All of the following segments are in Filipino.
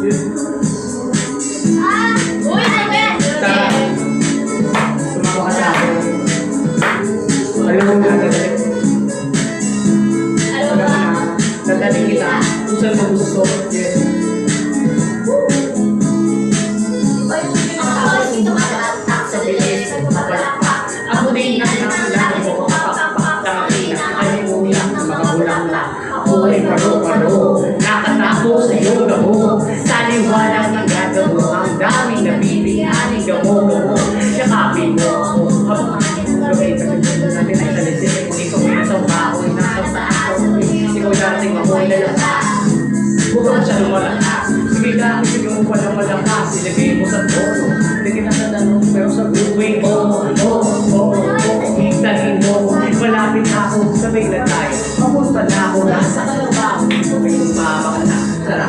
Uy, naman! Tara. Sumama ka sa akin. Alam mo na dadalik. Ano ba? Dadalik kita. Kung saan mo gusto. Yes. Sa bilis, mapalakpak. Ako din na nangangalaman mo ko kapakpak na makina. Kalimutan na makabulang na. Ako ay paro-paro. Nakatapo sa iyong gamo. Sa liwanag ng gagamo. Ang daming nabibiyaning gamo-gamo. Yakapin mo ako. Habang aking gawin. Pagkakas natin ay talisip. Kung ikaw ay isang baoy. Nasa saan ako. Ikaw ay darating mahoy na lang. Huwag ka siya lumalakas. Sige dami sige mo palang malakas. Ilagay mo sa tono. Lagyan na sa tanong. Pero sa buhay Hintahin mo. Malapit na ako. Sabay na tayo. Papunta na ako. Nasa ka na ba? May sumama ka na. Tara.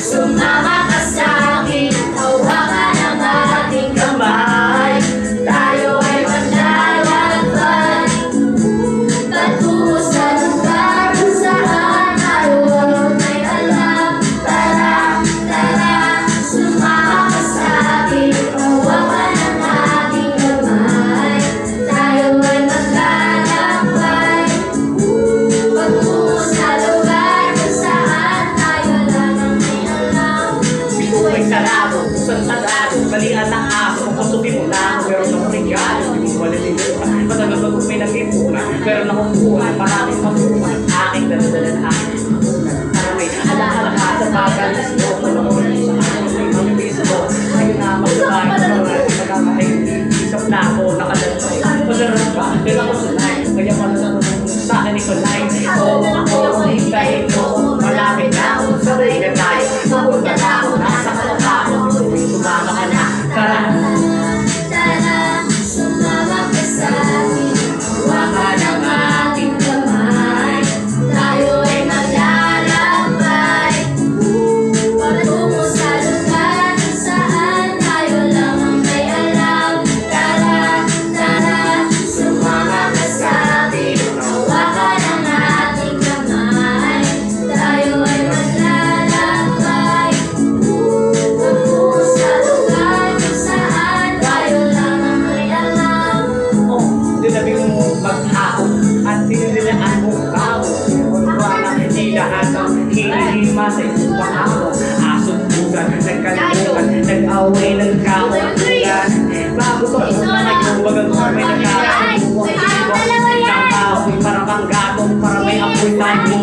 Sumama ka sa akin. Hawakan ang ating kamay. Tayo ay maglalakad patungo sa lugar kung saan tayo may alam. Tara, sumama ka sa akin. Hawakan ang ating kamay. Tayo ay maglalakad patungo sa lugar kung saan tayo lang ang may alam. Ito ay sarado. Kusang sarado. Balian ng aso. Kung subi mo na ako. Meron akong regalo. Hindi mo wala din ito. Matagal ko may nag-ipunan. Meron akong buwan. Maraming matuman. Aking dala-dala na aking matunan. Aray, alaala ka sa bagalis mo. Manood sa akin. May mamibisa mo. Ayun na magbabae. Pagkakain. Isap na ako. Nakadalay. Masarap ka. Pero ako sanay. Kaya pala sa sa akin Nicolay. Oo, ako. Hintayin mo. Malapit na ako. Sabay na tayo. Papunta na ako. Nasa kalapako. Sumama ka na. Tara. Sumama ka sa akin. Hawakan ang ating kamay. Tayo ay maglalakbay patungo sa lugar kung saan tayo lang ang may alam. Tara, sumama ka sa akin. Hawakan ang ating kamay. Tayo ay maglalakbay patungo sa lugar kung saan tayo lang ang may alam. Oh, dinabi mo maghapon at dinilaan mo kao. Wala hindi lahat ang hinihima sa iyong pangako. Asot bugan, nagkalimutan, nag-away, nagkakagulan. Bago pa kung mga iyong bagang may nagkakagulan. Ng kahoy para kang gatong, para may apoy tayo.